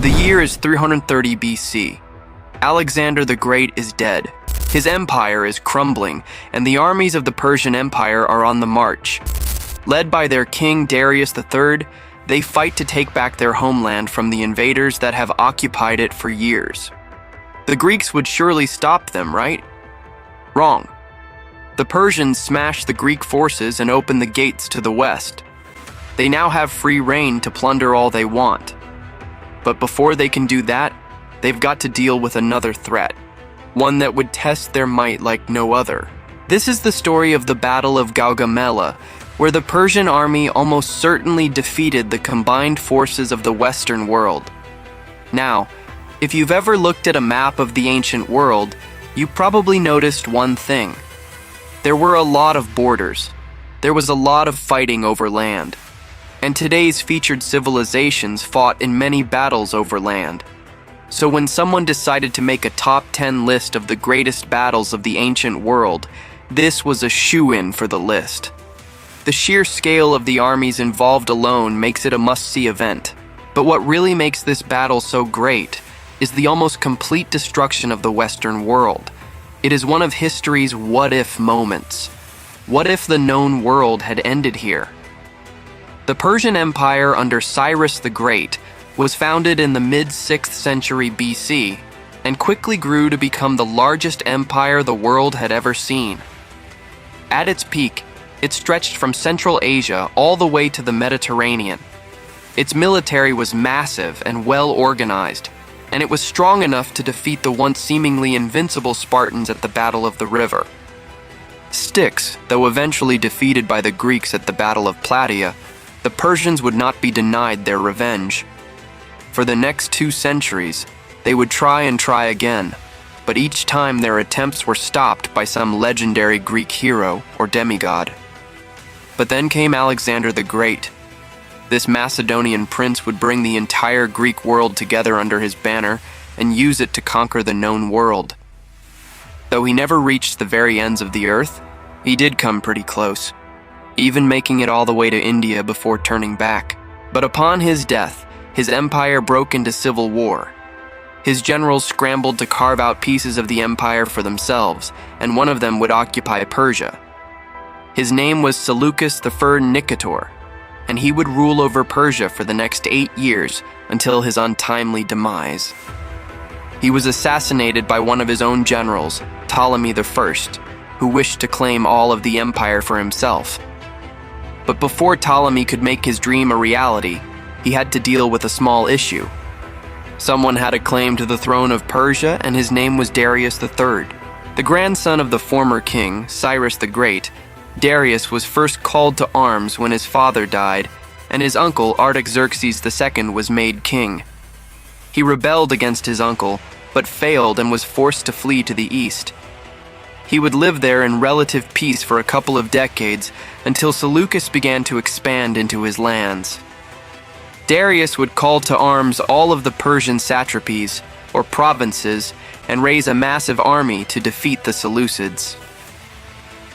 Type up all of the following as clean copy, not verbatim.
The year is 330 BC. Alexander the Great is dead. His empire is crumbling, and the armies of the Persian Empire are on the march. Led by their king Darius III, they fight to take back their homeland from the invaders that have occupied it for years. The Greeks would surely stop them, right? Wrong. The Persians smash the Greek forces and open the gates to the west. They now have free rein to plunder all they want. But before they can do that, they've got to deal with another threat, one that would test their might like no other. This is the story of the Battle of Gaugamela, where the Persian army almost certainly defeated the combined forces of the Western world. Now, if you've ever looked at a map of the ancient world, you probably noticed one thing. There were a lot of borders. There was a lot of fighting over land. And today's featured civilizations fought in many battles over land. So when someone decided to make a top 10 list of the greatest battles of the ancient world, this was a shoo-in for the list. The sheer scale of the armies involved alone makes it a must-see event. But what really makes this battle so great is the almost complete destruction of the Western world. It is one of history's what-if moments. What if the known world had ended here? The Persian Empire under Cyrus the Great was founded in the mid-6th century BC and quickly grew to become the largest empire the world had ever seen. At its peak, it stretched from Central Asia all the way to the Mediterranean. Its military was massive and well organized, and it was strong enough to defeat the once seemingly invincible Spartans at the Battle of the River. Styx, though eventually defeated by the Greeks at the Battle of Plataea, the Persians would not be denied their revenge. For the next 2 centuries, they would try and try again, but each time their attempts were stopped by some legendary Greek hero or demigod. But then came Alexander the Great. This Macedonian prince would bring the entire Greek world together under his banner and use it to conquer the known world. Though he never reached the very ends of the earth, he did come pretty close, even making it all the way to India before turning back. But upon his death, his empire broke into civil war. His generals scrambled to carve out pieces of the empire for themselves, and one of them would occupy Persia. His name was Seleucus I Nicator, and he would rule over Persia for the next 8 years until his untimely demise. He was assassinated by one of his own generals, Ptolemy I, who wished to claim all of the empire for himself. But before Ptolemy could make his dream a reality, he had to deal with a small issue. Someone had a claim to the throne of Persia, and his name was Darius III. The grandson of the former king, Cyrus the Great, Darius was first called to arms when his father died, and his uncle Artaxerxes II was made king. He rebelled against his uncle, but failed and was forced to flee to the east. He would live there in relative peace for a couple of decades until Seleucus began to expand into his lands. Darius would call to arms all of the Persian satrapies, or provinces, and raise a massive army to defeat the Seleucids.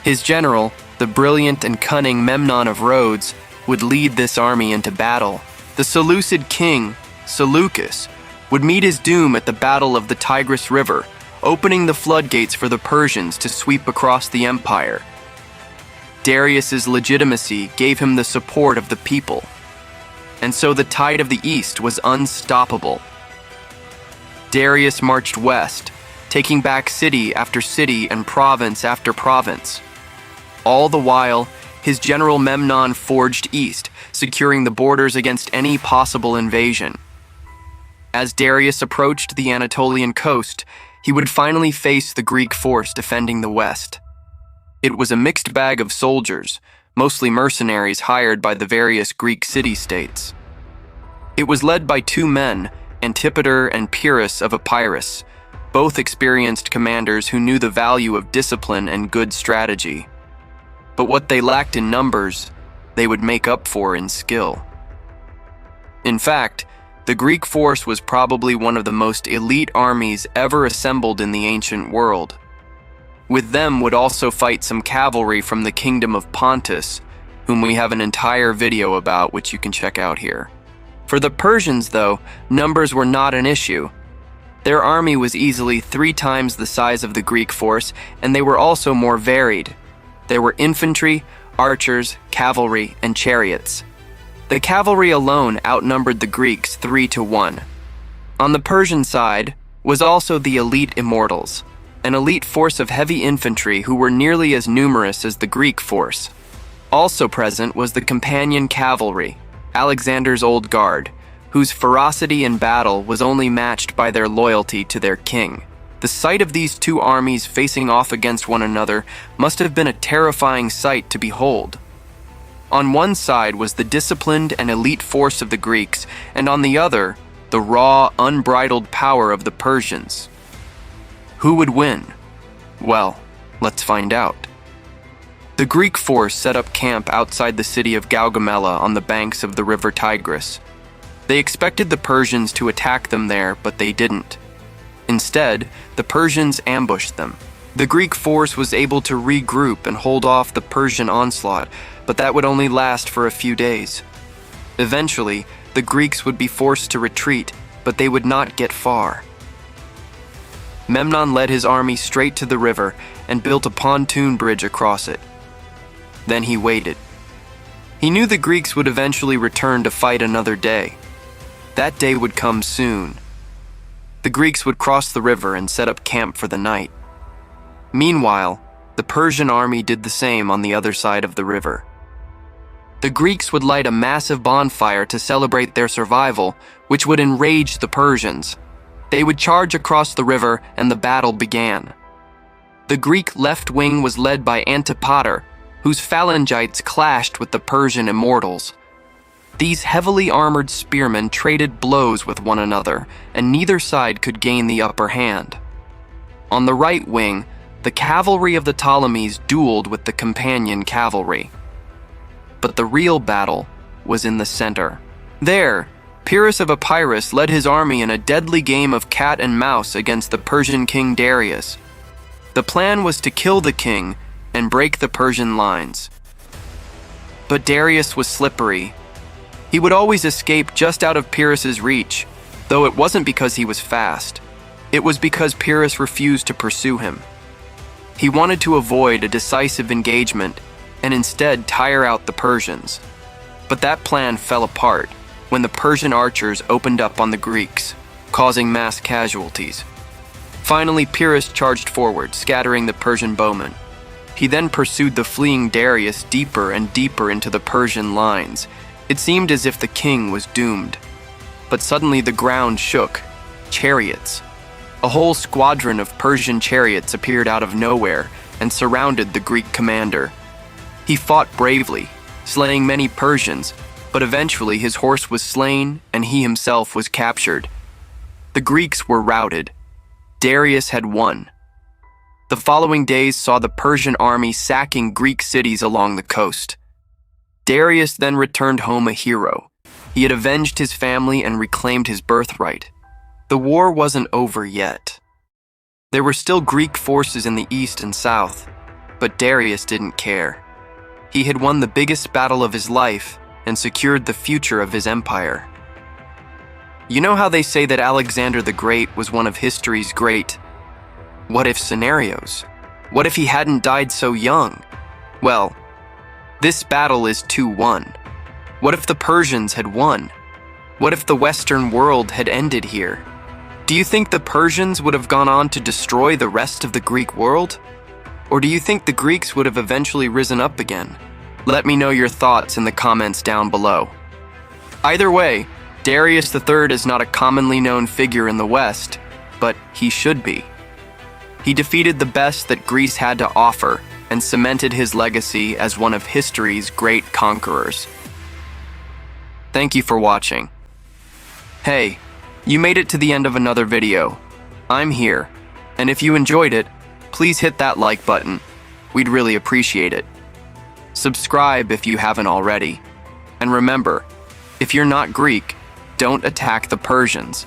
His general, the brilliant and cunning Memnon of Rhodes, would lead this army into battle. The Seleucid king, Seleucus, would meet his doom at the Battle of the Tigris River, opening the floodgates for the Persians to sweep across the empire. Darius's legitimacy gave him the support of the people, and so the tide of the east was unstoppable. Darius marched west, taking back city after city and province after province. All the while, his general Memnon forged east, securing the borders against any possible invasion. As Darius approached the Anatolian coast, he would finally face the Greek force defending the west. It was a mixed bag of soldiers, mostly mercenaries hired by the various Greek city-states. It was led by 2 men, Antipater and Pyrrhus of Epirus, both experienced commanders who knew the value of discipline and good strategy. But what they lacked in numbers, they would make up for in skill. In fact, the Greek force was probably one of the most elite armies ever assembled in the ancient world. With them would also fight some cavalry from the kingdom of Pontus, whom we have an entire video about which you can check out here. For the Persians, though, numbers were not an issue. Their army was easily 3 times the size of the Greek force, and they were also more varied. There were infantry, archers, cavalry, and chariots. The cavalry alone outnumbered the Greeks 3-1. On the Persian side was also the elite immortals, an elite force of heavy infantry who were nearly as numerous as the Greek force. Also present was the companion cavalry, Alexander's old guard, whose ferocity in battle was only matched by their loyalty to their king. The sight of these 2 armies facing off against one another must have been a terrifying sight to behold. On one side was the disciplined and elite force of the Greeks, and on the other, the raw, unbridled power of the Persians. Who would win? Well, let's find out. The Greek force set up camp outside the city of Gaugamela on the banks of the river Tigris. They expected the Persians to attack them there, but they didn't. Instead, the Persians ambushed them. The Greek force was able to regroup and hold off the Persian onslaught, but that would only last for a few days. Eventually, the Greeks would be forced to retreat, but they would not get far. Memnon led his army straight to the river and built a pontoon bridge across it. Then he waited. He knew the Greeks would eventually return to fight another day. That day would come soon. The Greeks would cross the river and set up camp for the night. Meanwhile, the Persian army did the same on the other side of the river. The Greeks would light a massive bonfire to celebrate their survival, which would enrage the Persians. They would charge across the river and the battle began. The Greek left wing was led by Antipater, whose phalangites clashed with the Persian immortals. These heavily armored spearmen traded blows with one another, and neither side could gain the upper hand. On the right wing, the cavalry of the Ptolemies dueled with the companion cavalry. But the real battle was in the center. There, Pyrrhus of Epirus led his army in a deadly game of cat and mouse against the Persian king Darius. The plan was to kill the king and break the Persian lines. But Darius was slippery. He would always escape just out of Pyrrhus's reach, though it wasn't because he was fast. It was because Pyrrhus refused to pursue him. He wanted to avoid a decisive engagement and instead tire out the Persians. But that plan fell apart when the Persian archers opened up on the Greeks, causing mass casualties. Finally, Pyrrhus charged forward, scattering the Persian bowmen. He then pursued the fleeing Darius deeper and deeper into the Persian lines. It seemed as if the king was doomed. But suddenly the ground shook. Chariots. A whole squadron of Persian chariots appeared out of nowhere and surrounded the Greek commander. He fought bravely, slaying many Persians, but eventually his horse was slain and he himself was captured. The Greeks were routed. Darius had won. The following days saw the Persian army sacking Greek cities along the coast. Darius then returned home a hero. He had avenged his family and reclaimed his birthright. The war wasn't over yet. There were still Greek forces in the east and south, but Darius didn't care. He had won the biggest battle of his life and secured the future of his empire. You know how they say that Alexander the Great was one of history's great what-if scenarios? What if he hadn't died so young? Well, this battle is 2-1. What if the Persians had won? What if the Western world had ended here? Do you think the Persians would have gone on to destroy the rest of the Greek world? Or do you think the Greeks would have eventually risen up again? Let me know your thoughts in the comments down below. Either way, Darius III is not a commonly known figure in the West, but he should be. He defeated the best that Greece had to offer and cemented his legacy as one of history's great conquerors. Thank you for watching. Hey, you made it to the end of another video. I'm here, and if you enjoyed it, please hit that like button. We'd really appreciate it. Subscribe if you haven't already. And remember, if you're not Greek, don't attack the Persians.